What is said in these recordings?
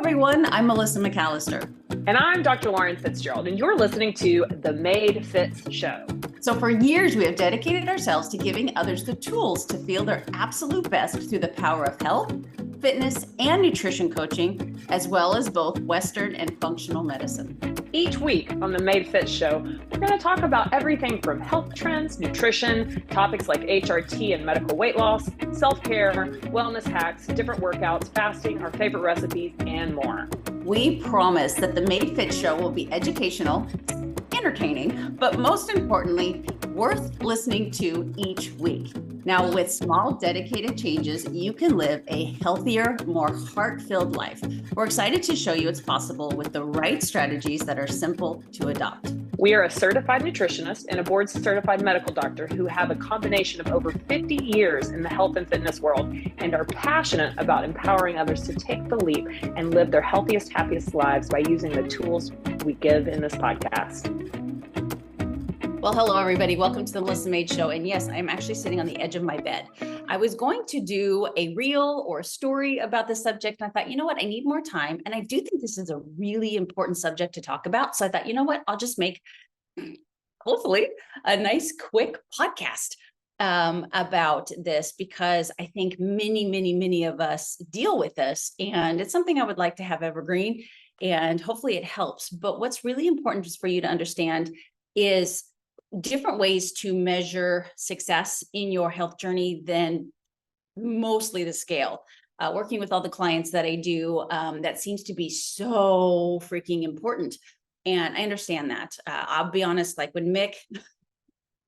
everyone. I'm Melissa McAllister. And I'm Dr. Lauren Fitzgerald, and you're listening to The Made Fitz Show. So for years, we have dedicated ourselves to giving others the tools to feel their absolute best through the power of health, fitness, and nutrition coaching, as well as both Western and functional medicine. Each week on The Made Fitz Show, we're going to talk about everything from health trends, nutrition, topics like HRT and medical weight loss, self-care, wellness hacks, different workouts, fasting, our favorite recipes, and more. We promise that The Made Fitz Show will be educational, entertaining, but most importantly, worth listening to each week. Now, with small, dedicated changes, you can live a healthier, more heart-filled life. We're excited to show you it's possible with the right strategies that are simple to adopt. We are a certified nutritionist and a board-certified medical doctor who have a combination of over 50 years in the health and fitness world and are passionate about empowering others to take the leap and live their healthiest, happiest lives by using the tools we give in this podcast. Well, hello, everybody. Welcome to the Melissa Made Show. And yes, I'm actually sitting on the edge of my bed. I was going to do a reel or a story about this subject. And I thought, you know what? I need more time. And I do think this is a really important subject to talk about. So I thought, you know what? I'll just make, hopefully, a nice, quick podcast about this, because I think many of us deal with this. And it's something I would like to have evergreen. And hopefully it helps. But what's really important just for you to understand is different ways to measure success in your health journey than mostly the scale. Working with all the clients that I do, that seems to be so freaking important. And I understand that. I'll be honest, like when if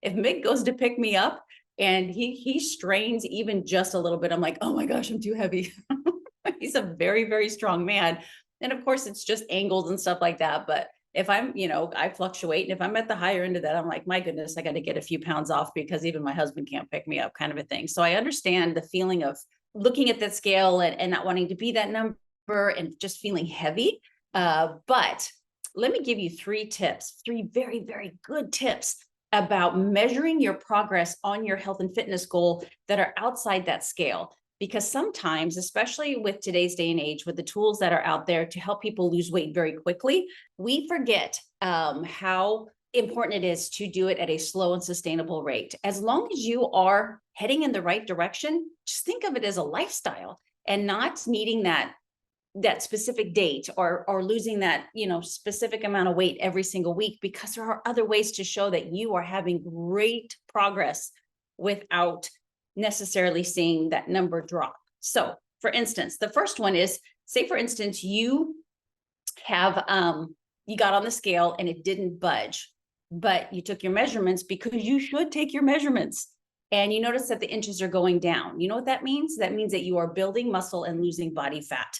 Mick goes to pick me up and he strains even just a little bit, I'm like, oh my gosh, I'm too heavy. He's a very strong man. And of course, it's just angles and stuff like that. But if I'm, I fluctuate. And if I'm at the higher end of that, I'm like, my goodness, I got to get a few pounds off because even my husband can't pick me up, kind of a thing. So I understand the feeling of looking at that scale and not wanting to be that number and just feeling heavy. But let me give you three very good tips about measuring your progress on your health and fitness goal that are outside that scale. Because sometimes, especially with today's day and age, with the tools that are out there to help people lose weight very quickly, we forget how important it is to do it at a slow and sustainable rate. As long as you are heading in the right direction, just think of it as a lifestyle and not needing that specific date or losing that specific amount of weight every single week, because there are other ways to show that you are having great progress without necessarily seeing that number drop. So for instance, the first one is, say for instance, you have, you got on the scale and it didn't budge, but you took your measurements because you should take your measurements and you notice that the inches are going down. You know what that means? That means that you are building muscle and losing body fat.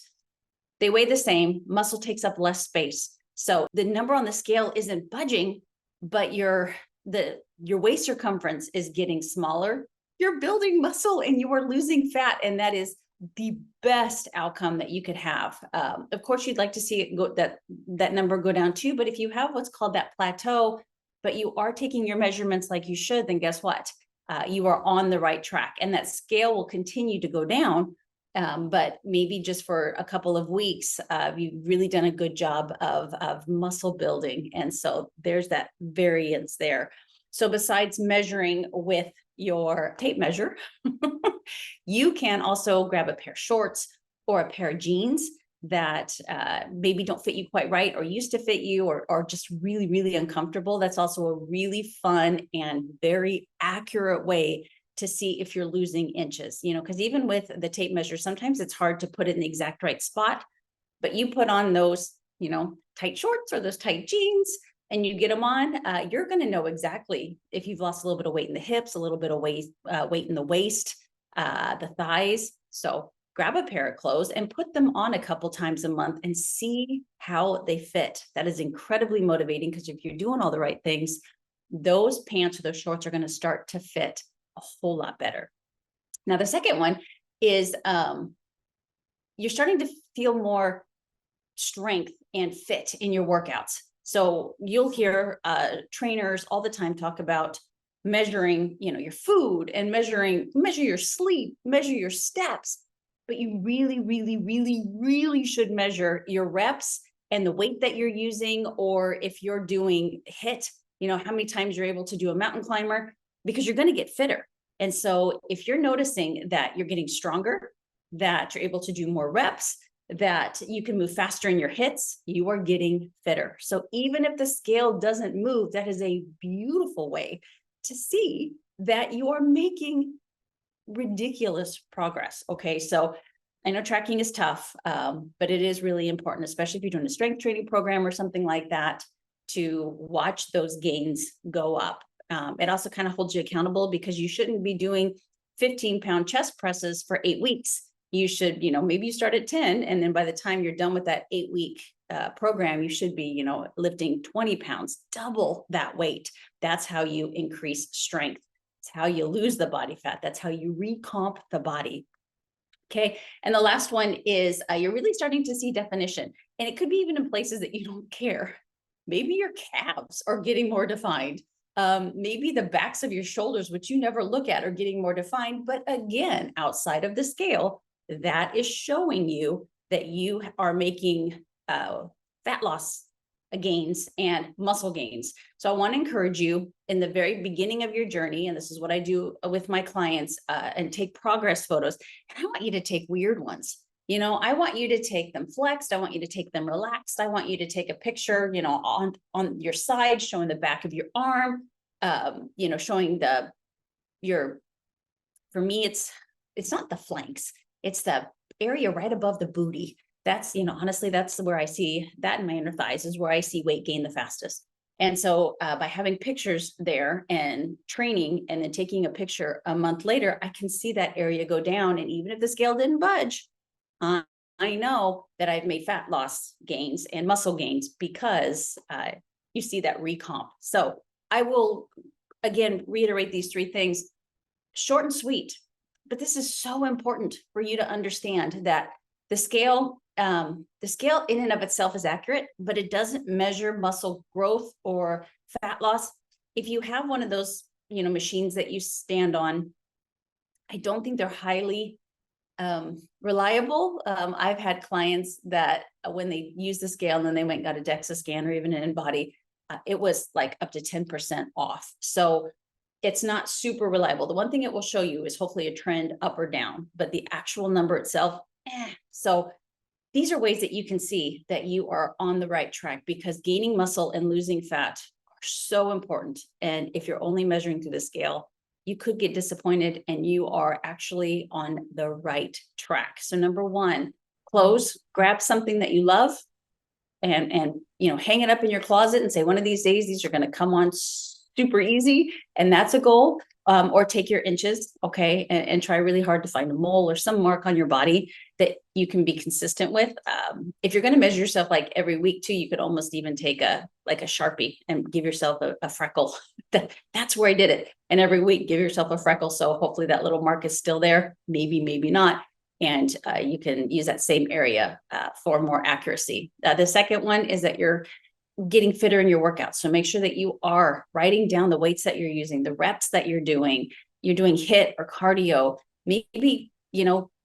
They weigh the same, muscle takes up less space. So the number on the scale isn't budging, but your waist circumference is getting smaller. You're building muscle and you are losing fat. And that is the best outcome that you could have. Of course, you'd like to see it go, that number go down too. But if you have what's called that plateau, but you are taking your measurements like you should, then guess what? You are on the right track and that scale will continue to go down. But maybe just for a couple of weeks, you've really done a good job of muscle building. And so there's that variance there. So besides measuring with your tape measure, you can also grab a pair of shorts or a pair of jeans that maybe don't fit you quite right or used to fit you or just really uncomfortable. That's also a really fun and very accurate way to see if you're losing inches, because even with the tape measure, sometimes it's hard to put it in the exact right spot, but you put on those, tight shorts or those tight jeans and you get them on, you're going to know exactly if you've lost a little bit of weight in the hips, a little bit of weight in the waist, the thighs. So grab a pair of clothes and put them on a couple times a month and see how they fit. That is incredibly motivating because if you're doing all the right things, those pants or those shorts are going to start to fit a whole lot better. Now, the second one is you're starting to feel more strength and fit in your workouts. So you'll hear trainers all the time talk about measuring, your food and measure your sleep, measure your steps. but you really, really, really, really should measure your reps and the weight that you're using, or if you're doing HIIT, how many times you're able to do a mountain climber, because you're going to get fitter. And so if you're noticing that you're getting stronger, that you're able to do more reps, that you can move faster in your hits, you are getting fitter. So even if the scale doesn't move, that is a beautiful way to see that you are making ridiculous progress. Okay. So I know tracking is tough, but it is really important, especially if you're doing a strength training program or something like that, to watch those gains go up. It also kind of holds you accountable, because you shouldn't be doing 15-pound chest presses for 8 weeks. You should, maybe you start at 10, and then by the time you're done with that 8-week program, you should be, lifting 20 pounds, double that weight. That's how you increase strength. It's how you lose the body fat. That's how you recomp the body. Okay. And the last one is you're really starting to see definition. And it could be even in places that you don't care. Maybe your calves are getting more defined. Maybe the backs of your shoulders, which you never look at, are getting more defined. But again, outside of the scale, that is showing you that you are making fat loss gains and muscle gains. So I want to encourage you in the very beginning of your journey, and this is what I do with my clients, and take progress photos. And I want you to take weird ones. I want you to take them flexed. I want you to take them relaxed. I want you to take a picture, on your side, showing the back of your arm, showing for me, it's not the flanks. It's the area right above the booty. That's, honestly, that's where I see that in my inner thighs, is where I see weight gain the fastest. And so by having pictures there and training, and then taking a picture a month later, I can see that area go down. And even if the scale didn't budge, I know that I've made fat loss gains and muscle gains, because you see that recomp. So I will, again, reiterate these 3 things, short and sweet. But this is so important for you to understand that the scale in and of itself is accurate, but it doesn't measure muscle growth or fat loss. If you have one of those, machines that you stand on, I don't think they're highly reliable. I've had clients that when they use the scale and then they went and got a DEXA scan or even an InBody, it was like up to 10% off. So it's not super reliable. The one thing it will show you is hopefully a trend up or down, but the actual number itself, So these are ways that you can see that you are on the right track, because gaining muscle and losing fat are so important. And if you're only measuring through the scale, you could get disappointed, and you are actually on the right track. So number 1, clothes, grab something that you love and hang it up in your closet and say, one of these days, these are going to come on super easy. And that's a goal. Or take your inches, okay, and try really hard to find a mole or some mark on your body that you can be consistent with. If you're going to measure yourself like every week too, you could almost even take a Sharpie and give yourself a freckle. That's where I did it. And every week, give yourself a freckle. So hopefully that little mark is still there. Maybe, maybe not. And you can use that same area for more accuracy. The second one is that you're getting fitter in your workouts. So make sure that you are writing down the weights that you're using, the reps that you're doing HIIT or cardio. Maybe,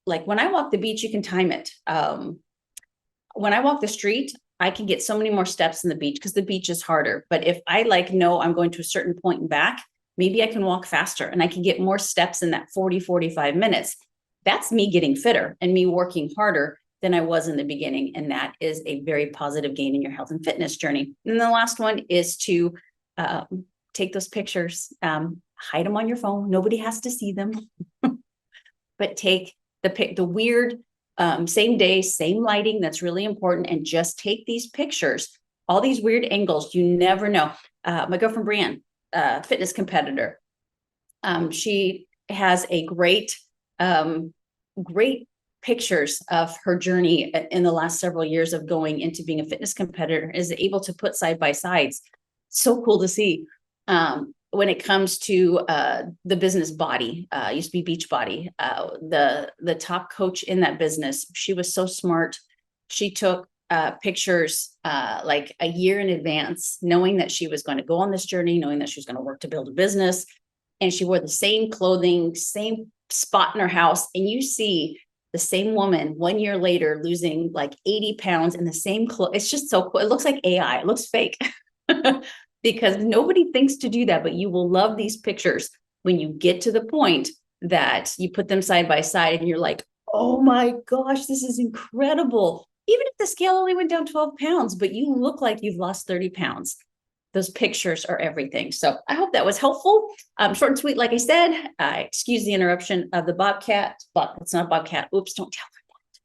like when I walk the beach, you can time it. When I walk the street, I can get so many more steps in the beach, because the beach is harder. But if I know I'm going to a certain point and back, maybe I can walk faster and I can get more steps in that 45 minutes. That's me getting fitter and me working harder than I was in the beginning. And that is a very positive gain in your health and fitness journey. And the last one is to take those pictures, hide them on your phone. Nobody has to see them, but take the weird, same day, same lighting. That's really important. And just take these pictures, all these weird angles. You never know. My girlfriend, Brianne, fitness competitor. She has a great pictures of her journey in the last several years of going into being a fitness competitor, is able to put side by sides. So cool to see. When it comes to the business body, used to be Beachbody, the top coach in that business, she was so smart. She took pictures like a year in advance, knowing that she was going to go on this journey, knowing that she was going to work to build a business. And she wore the same clothing, same spot in her house. And you see the same woman 1 year later losing like 80 pounds in the same clothes. It's just so cool. It looks like AI. It looks fake because nobody thinks to do that, but you will love these pictures when you get to the point that you put them side by side and you're like, oh my gosh, this is incredible. Even if the scale only went down 12 pounds, but you look like you've lost 30 pounds. Those pictures are everything. So I hope that was helpful. Short and sweet, like I said. Excuse the interruption of the bobcat, but it's not a bobcat. Oops, don't tell her that.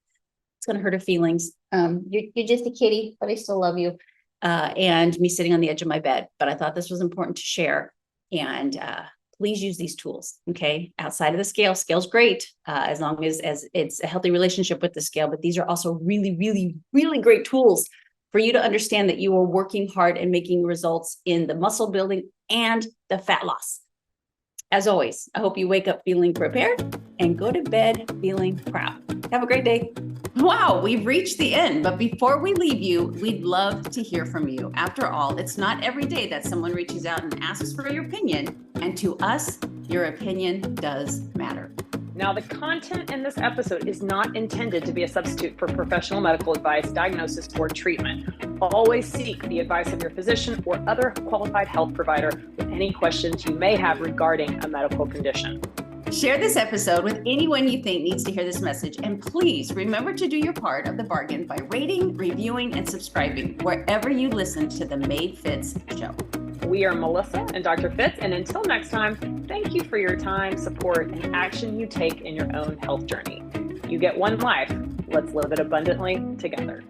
It's going to hurt her feelings. You're just a kitty, but I still love you. And me sitting on the edge of my bed. But I thought this was important to share. And please use these tools, okay? Outside of the scale, scale's great, as long as it's a healthy relationship with the scale. But these are also really, really, really great tools for you to understand that you are working hard and making results in the muscle building and the fat loss. As always, I hope you wake up feeling prepared and go to bed feeling proud. Have a great day. Wow, we've reached the end, but before we leave you, we'd love to hear from you. After all, it's not every day that someone reaches out and asks for your opinion, and to us, your opinion does matter. Now, the content in this episode is not intended to be a substitute for professional medical advice, diagnosis, or treatment. Always seek the advice of your physician or other qualified health provider with any questions you may have regarding a medical condition. Share this episode with anyone you think needs to hear this message. And please remember to do your part of the bargain by rating, reviewing, and subscribing wherever you listen to the Made Fitz show. We are Melissa and Dr. Fitz, and until next time, thank you for your time, support, and action you take in your own health journey. You get one life. Let's live it abundantly together.